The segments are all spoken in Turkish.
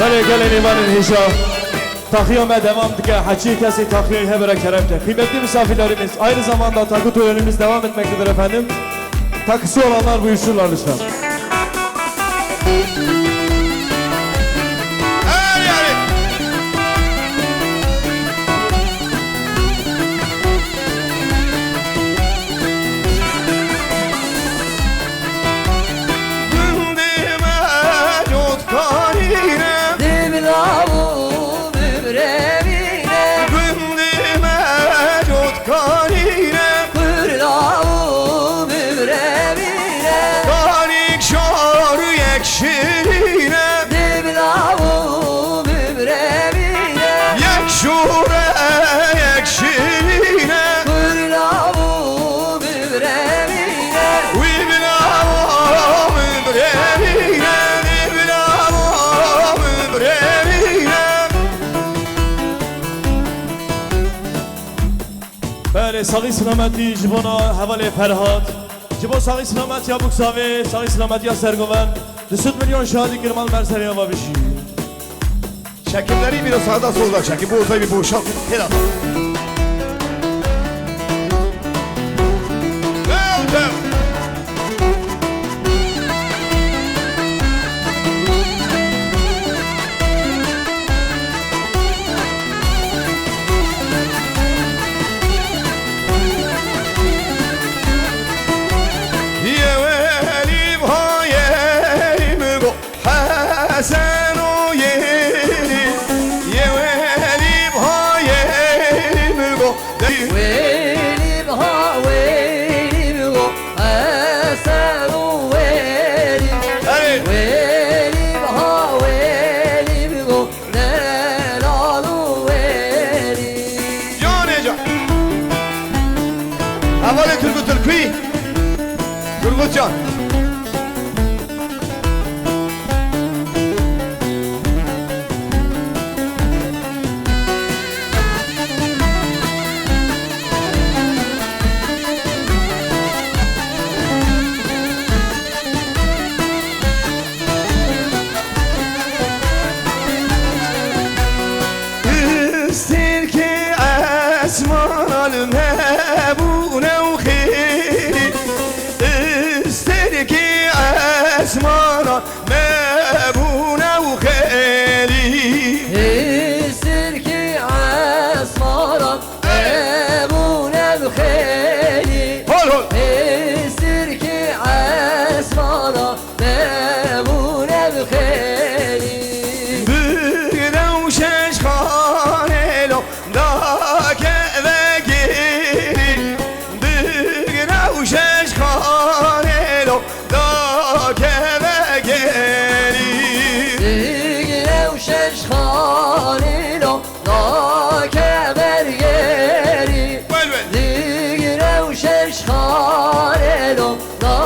Böyle gelin imanın hişa. Takıyama devam dike. Hacı kesi takıyı hebere keremke. Kıymetli misafirlerimiz aynı zamanda takı törenimiz devam etmektedir efendim. Takısı olanlar buyursunlar lütfen. Hadi hadi. Gündeme yotkarine, Diblavu mübrevine gündeme yotkarine, Kırlavu mübrevine tarik şar yekşirine, Diblavu mübrevine yekşure yekşirine, Kırlavu mübrevine Vibravo mübrevine, vibravo mübrevine. Bəli, sağı selaməti jibona həvalə Fərhad. Jibo sağı selaməti ya Buksavi, sağı selaməti ya Sergoven. 4 milyon şahidi Girmal Merseliya ve Bişi. Çekimleri biraz sağda solda çekin. Bu ortayı bir boşaltın. Helal. Devam. Yevelim hayelim go Hasan o yeri. Yevelim hayelim go Velim ha velim go Esenu velim Hadi. Velim ha velim go Nelalu velim Caneca. Havale Turgut Türkü. Turgutcan. İster ki esmal mebune u khiri. İster ki esmal mebune u khiri. İstir ki asmaran Ebu Nebkheli Hol hol. İstir ki asmaran Ebu Nebkheli Bir şeş kanelo da keve geri. Bir şeş kanelo da keve geri. Digrev şeşhanilo Da keber geri Vel vel. Digrev şeşhanilo Da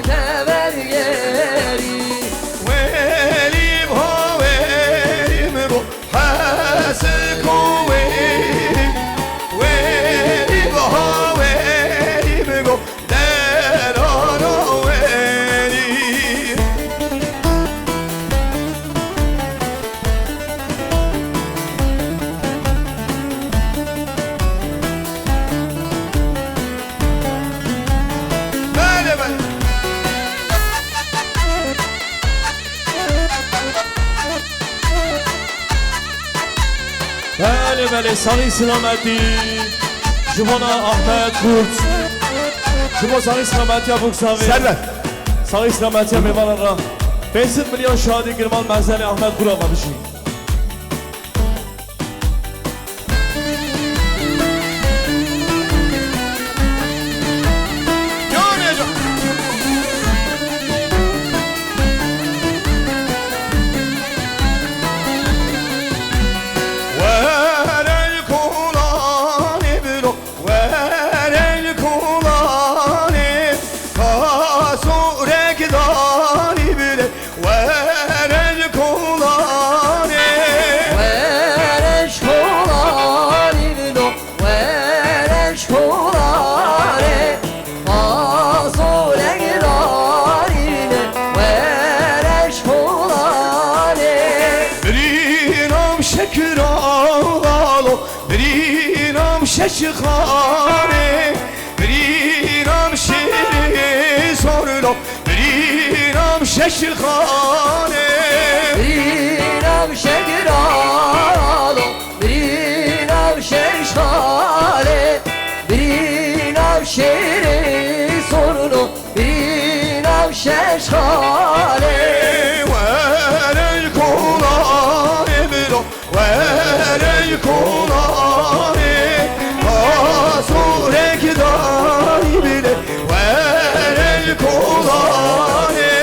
keber geri Velim ho velim bu hasık o velim. Velim ho velim bu deran o velim. Böyle böyle. Bəli, bəli, sağı selaməti jibona Ahmet Kurt. Jibo sağı selaməti ya Buksavi. Server. Sağı selaməti ya Mevalara. 5 milyon şahidi Girmal Merseliya Ahmet Kurt ve Bişi. Caneca. Verel kulani bilo, verel kulani, kasurek dani bile, verel kulani. ششخانه برینم شیری سرلو برینم ششخانه برینم شگرالو برینم ششخاله برینم شیری سرلو برینم ششخاله ورل کولانه برو ورل کولانه آسورک داری بله ورل کولانه.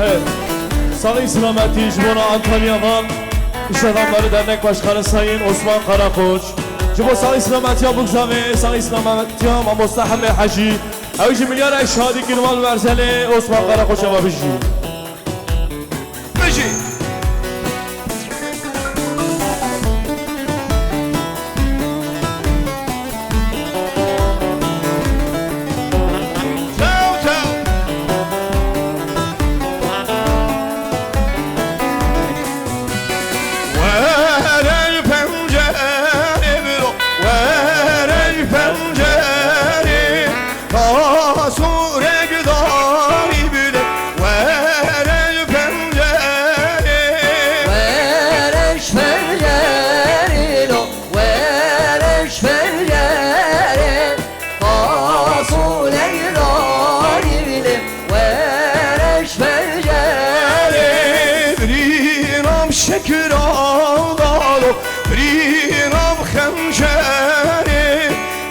Evet. Sağlık Selamet Cibona Antalyavan İş Adamları Dernek Başkanı Sayın Osman Karakoç Cibo Sağlık Selamet ya Bugzave Sağlık Selamet ya Mamustahamme Hacı Evci milyar eşhadi Girmal Verzeli Osman Karakoç'a babıcı Bıcı شکر آغالو برینم خنجره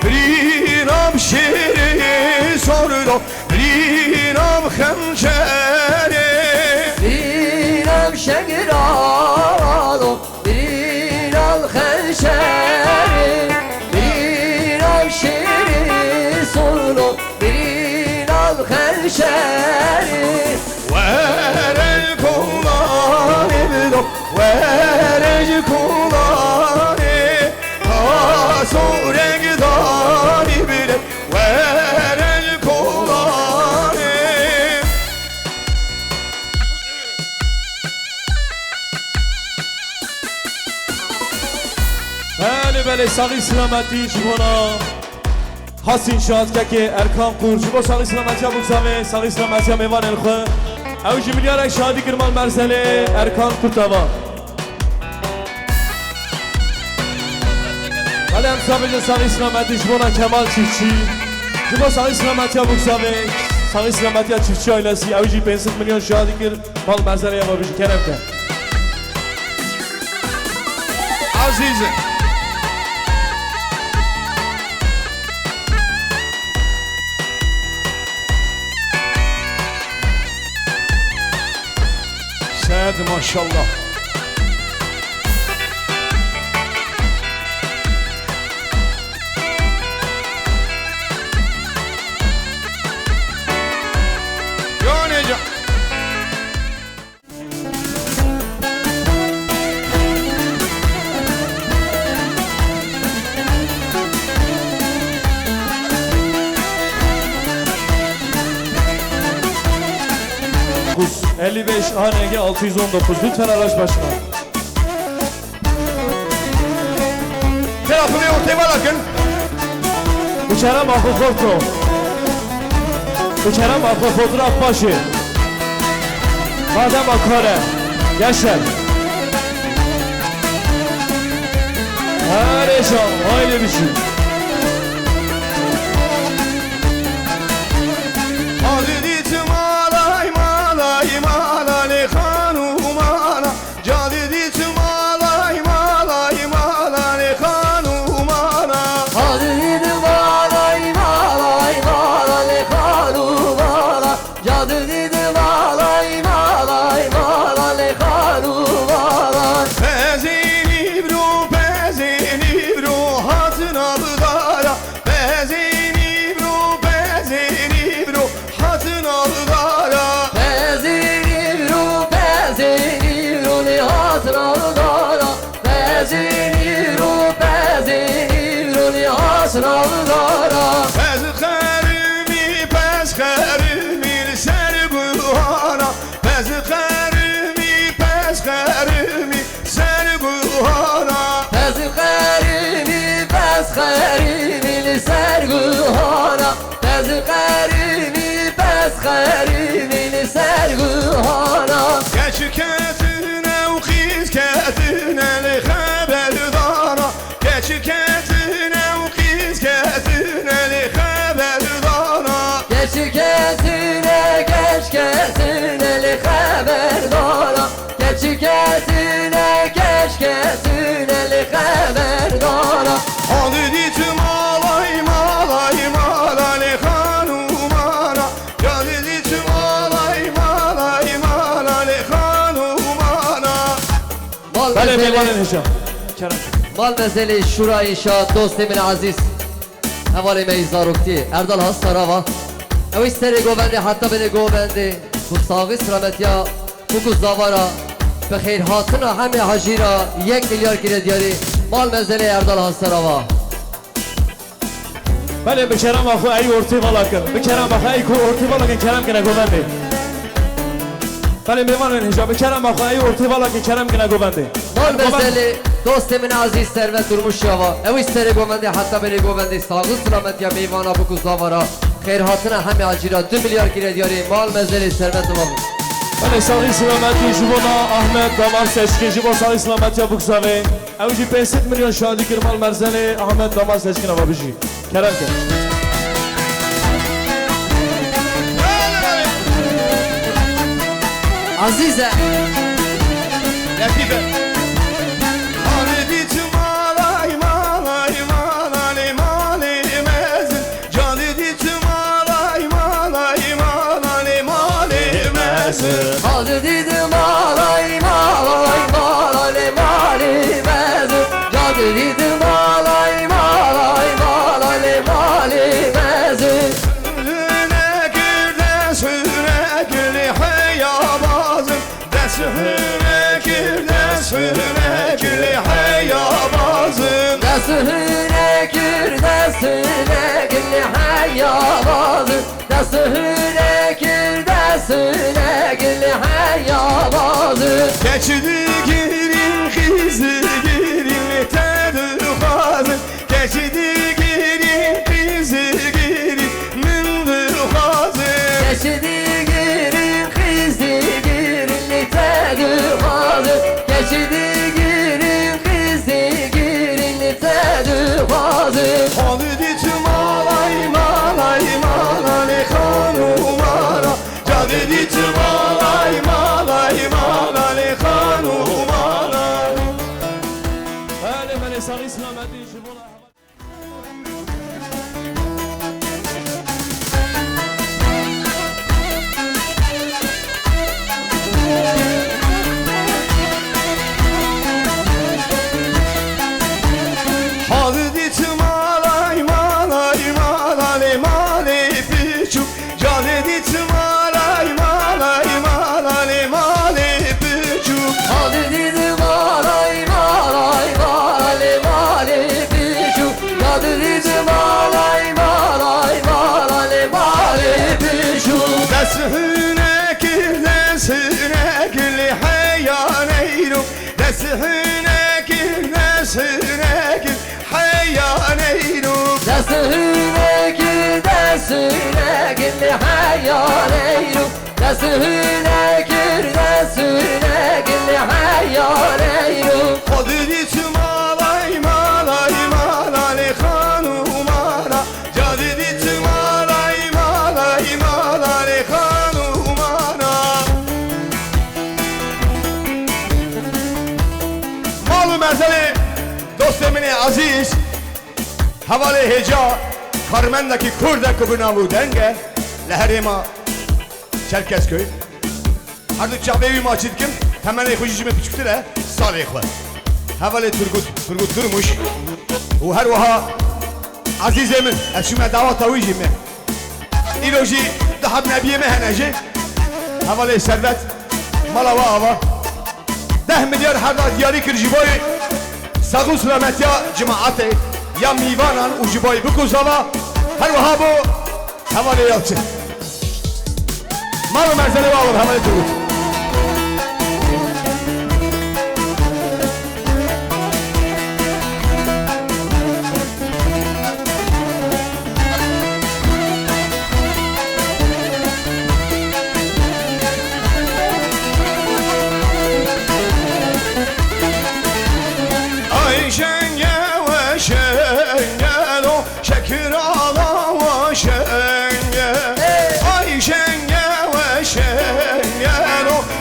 برینم شیری سرلو برینم خنجره برینم شگرالو برینم خنجره برینم شیری سرلو برینم خنجره ورل کولانه برو ورل کولانه آسورک داری بله ورل کولانه. Bəli, Sağlık Selamet Cibona Has inşaat ki Erkan Kur Cibo Sağlık Selamet ya Bugzave Sağlık Selamet ya Mevan Elxı Evci milyar eşhadi Girmal Merzeli Erkan Kurtava Hali hem sabırca Sağlık Selamet Cibona Kemal Çiftçi Cibo Sağlık Selamet ya Bugzave Sağlık Selamet ya Çiftçi ailesi Evci 50 milyon şahadi Girmal Merzeli ya babıcı Kerem'de Azizim Seydi maşallah. Yönece Kus 55 ANG 619 lütfen araç başkan. Telefonu ortaya bırakın. Uçaram akıl foto. Uçaram akıl fotoğraf başı. Madem akare. Yaşar. Her yaşam aile bir şey. Hazreti malay malay malay hanumana Cadidit malay malay malay hanumana Hadid malay malay malay hanumana Cadid malay malay malay hanumana Pezini bro hatına erimin serguhana Geçirketine u xizketine li xeberdana Geçirketine u xizketine li xeberdana Geçiketine geçketine li haberdana Geçiketine geçketine li haberdana Adı ditim alay malay malay hanumana Adı ditim alay malay malay hanumana Mal Bale mesele, meyvanın hocam. Kerem. mal mesele şura inşaat dostimin aziz Hevali meyzarukti Erdal Hastarava Ev isteri govendi hatta beni govendi Kutsağız rahmetya Kukuz davara Bexeyr hatına hemi hacira 1 milyar kire diyari Mal mesele Erdal Hastarava Bale bir Kerem akı ayı ortaya balakın. Bir Kerem akı ayı ortaya balakın Kerem gene govendi. Bale meyvanın hocam. Bir Kerem akı ayı ortaya balakın Kerem gene govendi. Mal mesele dostimin aziz servet durmuş yava Ev isteri govendi hatta beni govendi Sağız rahmetya meyvana bu kuzavara Xeyr hatına hemi hacira 2 milyar kire diyari Mal mesele servet durmuş Bale sağ islameti jibona Ahmet Damar seçkin jibo sağ islameti ya buksavi. Evci 500 milyon şadi kirmal merzeni Ahmet Damar seçkin avabiji. Kerem ke. Azize Latife Adı ditim alay malay malay malay mezin Canı ditim alay malay malay malay mezin Hadi dedim alay malay malay malay mezun Hadi dedim alay malay malay malay mezun Sürekli sürekli hayabazım Sürekli hayabazım Desühüne gir desühüne gir hayyabazın Desühüne gir desühüne gir hayyabazın Geçidi girin kızı girin tedukazım Geçidi girin kızı girin mündukazım Geçidi girin kızı girin litedübazın Geçidi girin kızı girin litedübazın Adı ditim alay malay malay hanumana Cadı ditim alay malay malay hanumana Bale sağ islameti jibona Adı ditim alay malay malay malay piçuk Cadı ditim alay malay malay malay piçuk Hadi dedim alay malay malay malay pişu Hadi dedim alay malay malay malay pişu Desühüne gül hayyan eylum Desühüne gül hayyan eylum Desühüne gir desühüne gir hayyan eylum Desühüne gir desühüne gir hayyan eylum Adı ditim alay malay malay hanumana Cadı ditim alay malay malay hanumana Malum mesele dostemine aziz Havale heca Karmendeki Kurde kubuna bu denge Leherima Çerkezköy Hardı çabevi maçidkim Hemen ekujicime küçüktüre Salihler Havale Turgut durmuş O her vaha Azizemin Eşime davat avicimi İloji daha nebiyeme heneci Havale servet Malava ava 10 milyar her da diyari kirjiboy Sağus rahmetya cemaate Ya mivanan ujiboy bu kuzava Her vaha bu Havale yaptı Malum erzeli bağlı Havale Turgut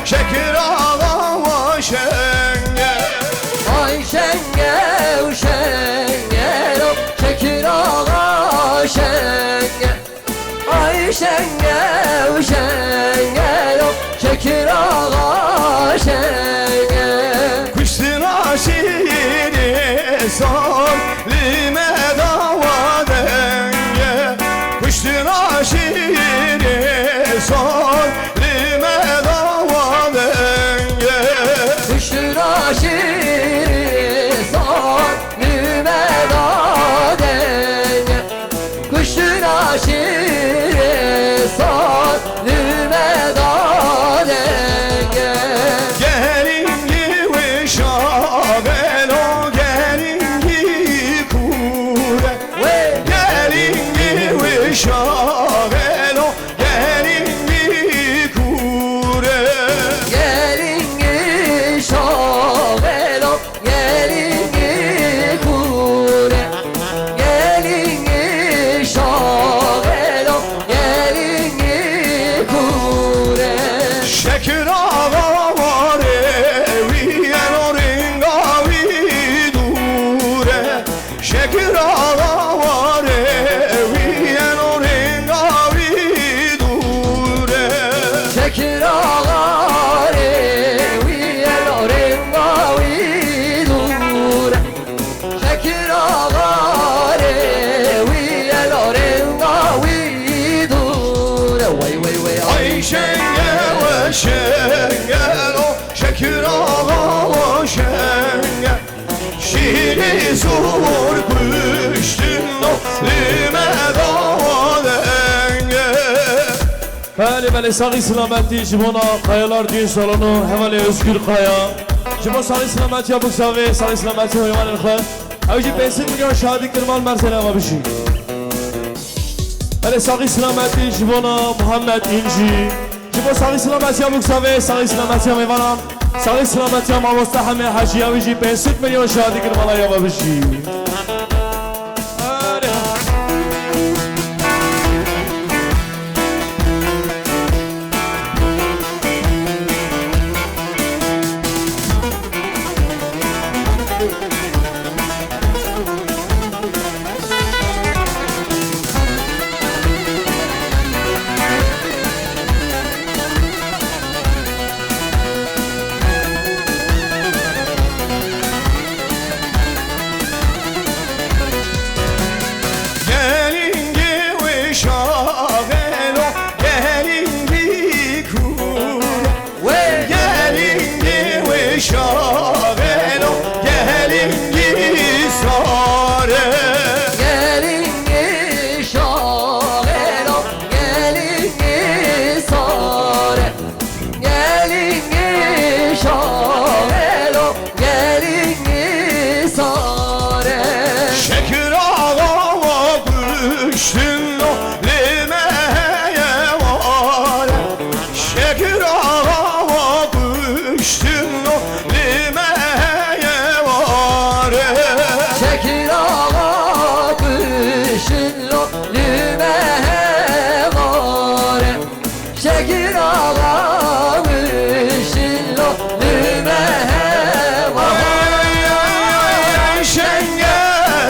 Şekir ağa şenge Ay şenge şenge Şekir ağa şenge Ay şenge şenge Şekir ağa şenge Kuşsun aşiri son lime dava denge Kuşsun aşiri son lime dava denge Kuşun aşiri son lümeda denge Kuşun aşiri son lümeda denge Gelin gibi şavelo gelin gibi kure Gelin gibi şavelo gelin gibi kure Gelin şovelo gelin kure Gelin şovelo gelin kure Şekir ağa var eviyen oringavi dure Şekir ağa var eviyen oringavi dure Şekir ağare Viyel orengavi dure Şekir ağare Viyel orengavi dure Vay vay vay Ay şenge ve şengelo Şekir ağa şenge Şiiri zor kuştun o lime dava denge Bəli, sağ islaməti Jibona Qayalar Düğün Salonu Hevali Özgür Qaya Jibon sağ islaməti Yabuk Savi Sağ islaməti Hoyman Elxan Evci 5 milyon şahidi Kırmal Mersene Avabişi Bəli, sağ islaməti Jibona Muhammed İnci Jibon sağ islaməti Yabuk Savi Sağ islaməti Hoyman Sağ islaməti Mavosta Hami Hacı Yavici 5 milyon şahidi Kırmal Avabişi Gelin gibi şavelo gelin gibi kure Gelin gibi şavelo gelin gibi sare Gelin şovelo gelin sare Gelin şovelo gelin sare Şekir ağa kuştun o limeye var Şekir ağa kuştun o limeye var Şekir ağa kışın lo lümehe var Şekir ağa kışın lo lümehe var Şenge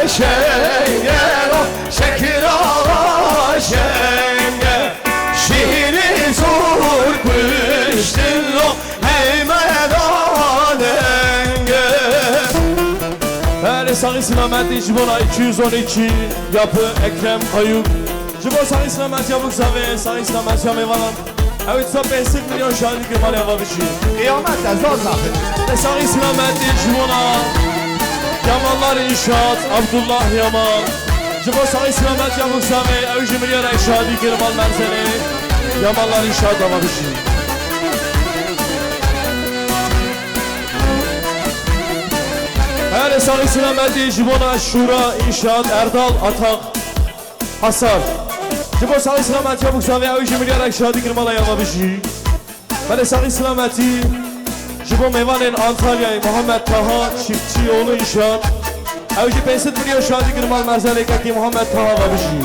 şenge o şekir ağa şenge Şiiri zor kuştun o limeye dava denge Bəli, sağ islaməti Jibona 212 Yapı Ekrem Kayuk Jibon sağ islaməti Yabuk Savi Sağ islaməti Hamivalan Evet, 5 milyon şahidi Kırmal Avabişi Kıyamet de zor zaten Sağ islaməti Jibona Yamanlar İnşaat Abdullah Yaman Jibon sağ islaməti Yabuk Savi Evci milyon şahidi Kırmal Merseni Yamanlar İnşaat Avabişi Bəli, sağ islaməti Jibona Şura İnşaat Erdal Atak Hasar Jibon sağ islaməti Yabuk Savi Evci milyon şahidi Kırmal Avabişi Bəli, sağ islaməti Jibon Meyvanen Antalya Muhammed Taha Çiftçioğlu İnşaat Evci 5 milyon şahidi Kırmal Merseni Kaki Muhammed Taha Avabişi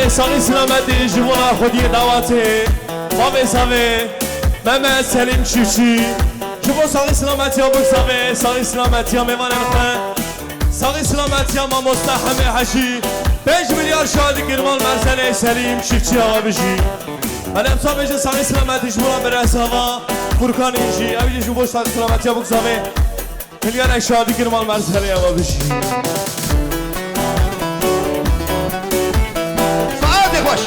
من ساقی سلامتی جوانا خودی دعوته ما بزاوه محمد سلیم چیچی جوا ساقی سلامتی ها بگذاوه ساقی سلامتی ها میوان امخن ساقی سلامتی ها ما مستحمه حشی 5 میلیارد شادی گرمان مرزله سلیم چیچی ها بشی من امسا بجه ساقی سلامتی جوانا برس هوا فرکان اینجی اویجه جوا ساقی سلامتی ها بگذاوه میلیارد شادی گرمان مرزله ها بشی باش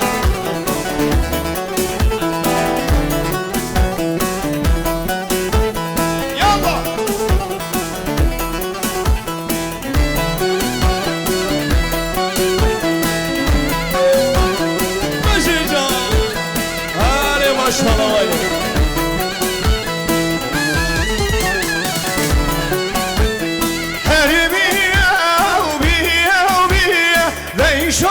يلا ماشي جان هاري ما شاء الله عليك هربية وبية وبية ليش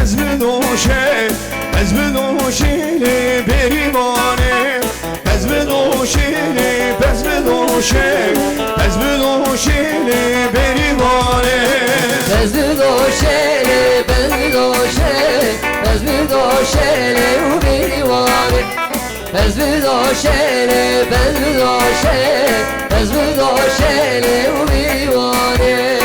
پس بدوشه پس بدوشه بریوانه پس بدوشه پس بدوشه پس بدوشه بریوانه پس بدوشه پس بدوشه پس بدوشه و بریوانه پس بدوشه پس بدوشه پس بدوشه و بریوانه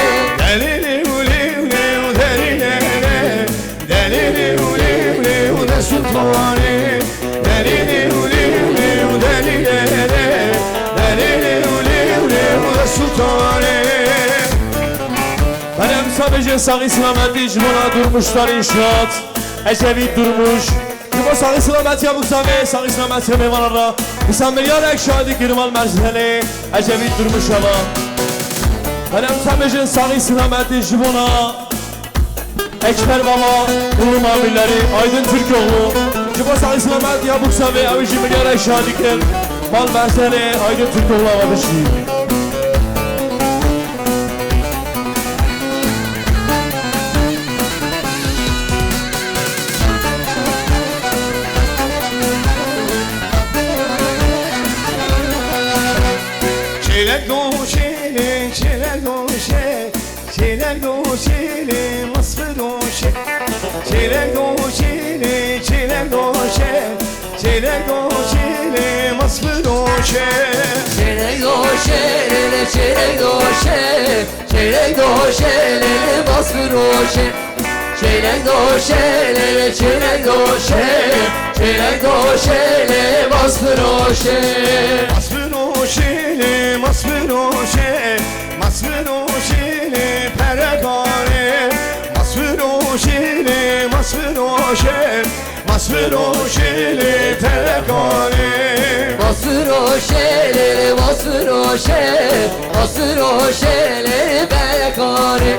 sultane delili uli uli delili delili uli uli sultane benim sadece sağı selamet icmana durmuşlar inşaat Ecevi durmuş Yuva sağı selamet ya muksame sağı selamet ya meyvanlara İnsan milyar ekşadi girmal merzhele Ecevi durmuş ama benim sadece sağı selamet icmana Ekber Baba, Ulu abileri, Aydın Türkoğlu Ciba Sağı İslamet, Yabuksa ve Avici Milyar Eşadikler Mal Mersene, Aydın Türkoğlu Avabişi Çeyrek doğuşeli, çeyrek doğuşeli Çeyrek doğuşeli, masfı doğuşeli Çeyrek doğuşeli, çeyrek doğuşeli Çeyrek doğuşeli, masfı doğuşeli Çeyrek doğuşeli, çeyrek doğuşeli Çeyrek doğuşeli, masfı doğuşeli Çeyrek doğuşeli, çeyrek doğuşeli Çeyrek doğuşeli, masfı doğuşeli Masfı doğuşeli, masfı doğuşeli Masfı doğuşeli, perekane Masfı doğuşeli, masfı doğuşeli Masfı doğuşeli, perekane Masfı doğuşeli, masfı doğuşeli Masfı doğuşeli, perekane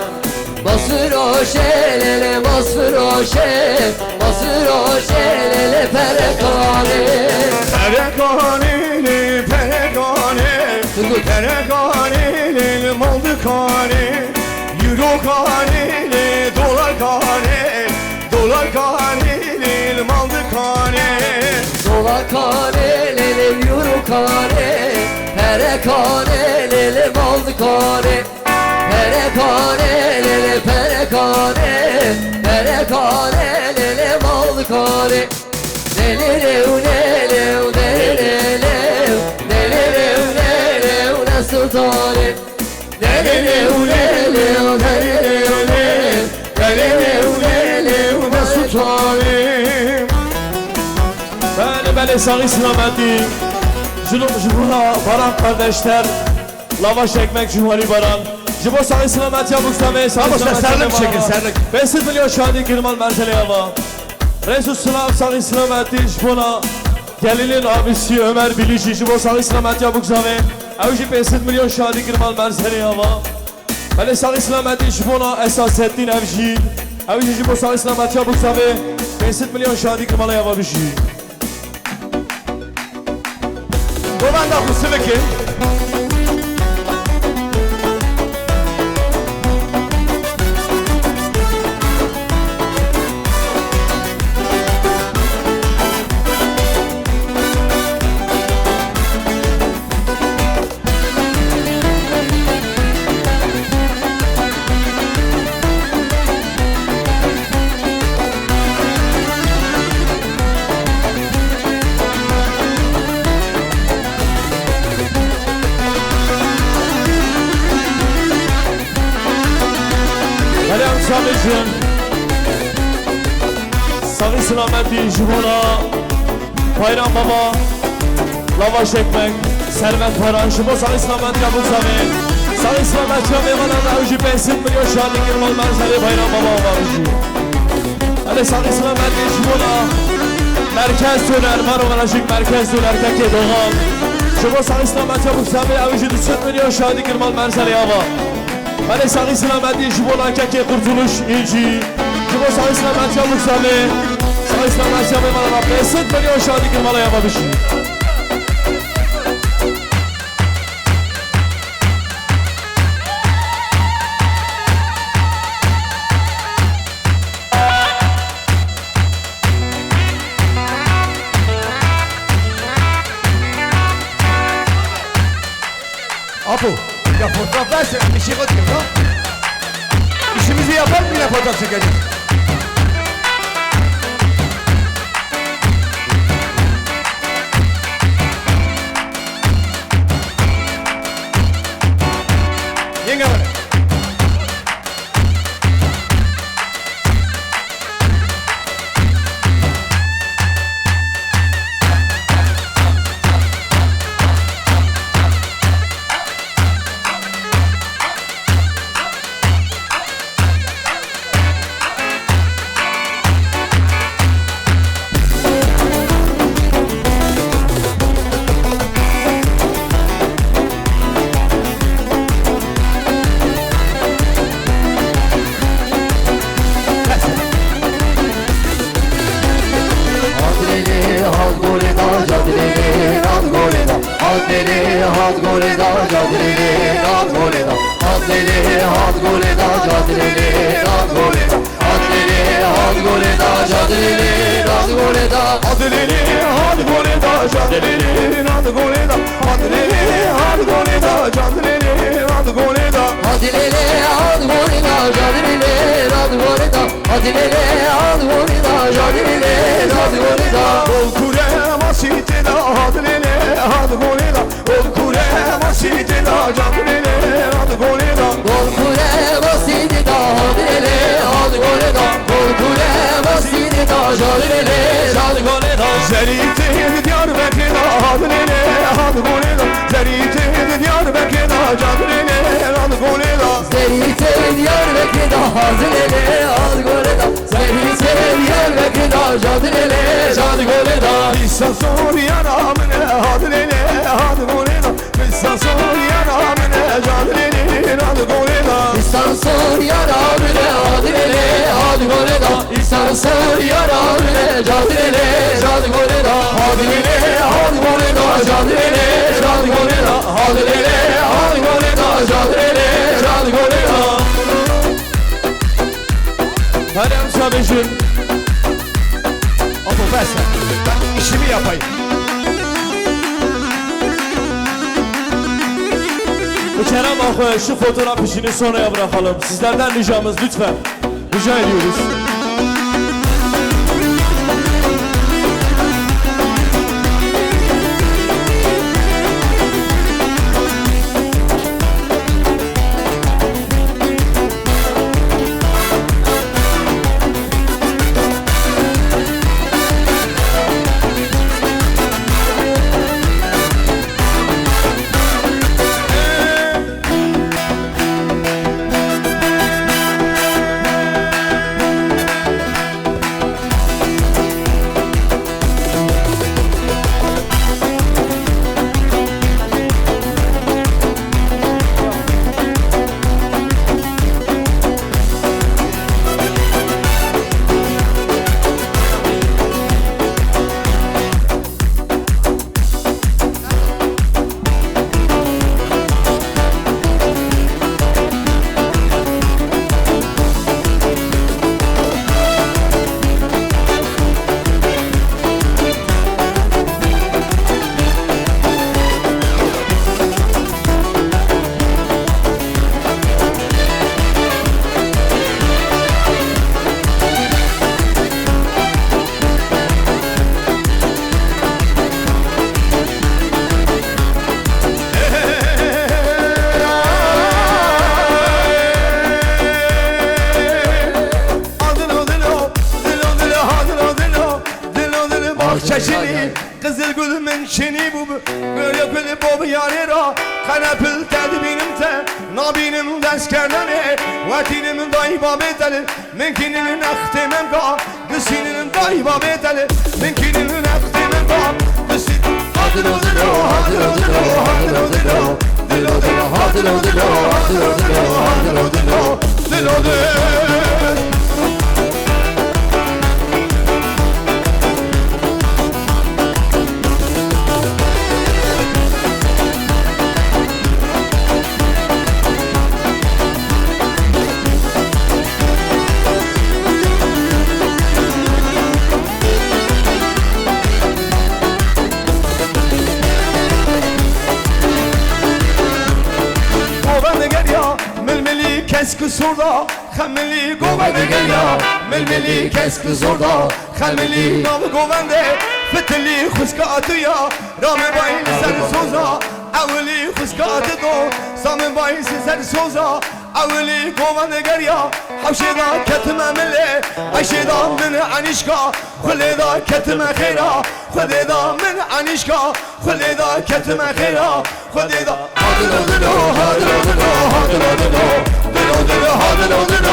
Masfı doğuşeli, masfı doğuşeli Masfı doğuşeli, perekane Perekaneli, perekane Perekaneli, maldıkane Eurokaneli, perekane Perekane lele baldı kane Perekane lele perekane Perekane lele baldı kane Lelerev lelev lelev Lelerev lelev ne sultanem Lelerev lelev lelev Lelerev lelev ne sultanem Beni sağ İslameti Jibuna Baran kardeşler Lavaş ekmek Cumhuri Baran Jibo sağ İslameti ya Mustafa sağ Ama serlik çekin serlik 5 milyon şahidi Girman Merzeli Hava Resul Sınav sağ İslameti Jibuna Gelinin abisi Ömer Bilici Jibo sağ İslameti ya Mustafa Evci 5 milyon şahidi Girman Merzeli Hava Beni sağ İslameti Jibuna Esasettin Evci Evci Jibo sağ İslameti ya Mustafa 5 milyon şahidi Girman Hava Bici Govanda Hüsnü'nün Çalışın Sağ Selamettin Jibona Bayram Baba Lavaş ekmek Servet Paran Jibo Sağ Selamettin Yavuz Zami Sağ Selamettin Yavuz Zami 5 milyon şahidi Girmal Merzeli Bayram Baba Avcı Hadi Sağ Selamettin Jibona Merkez Döner Marovalaşık Merkez Döner Keke Doğan Jibo Sağ Selamettin Yavuz Zami Avcı 4 milyon şahidi Girmal Merzeli Hava Hadi Sağ Selamettin Jibona Keke Kurtuluş İnci Jibo Sağ Selamettin Yavuz Zami Sağ Selamettin Yavuz Zami 5 milyon şahidi Girmal Hava Bişi Apo, ya fotoğraf versene bir şey atayım ha. İşimizi yapar mı yine fotoğraf çekeceğiz? Yenge bana. Apo versene. Ben işimi yapayım. Kerem Akı şu fotoğraf işini sonraya bırakalım. Sizlerden ricamız lütfen. Rica ediyoruz. Bahçeşini kızıl gülümün çini bu böyle gülü bobu yarera kanapıl terdi benim te nabinim deskernane vatinimin dayıba bedeli menkinimin aktemem ka kısinin dayıba bedeli menkinimin aktemem ka kısın hadır hadır hadır hadır hadır hadır dil hadır hadır hadır hadır hadır hadır dil hadır kes kız orada, xəmili govende gel ya. Melmeli kes kız orada, xəmili navı govende. Fitili xuska atı ya, rame bayın ser soza. Avli xuska atı do, same bayın ser soza. Avli govende gel ya, havşeda ketime mele. Ayşeda min anişka, khuleda ketime khira. Khuleda min anişka, khuleda ketime khira. Khuleda hadır hadır hadır hadır hadır hadır. Dilo dilo hadır hadır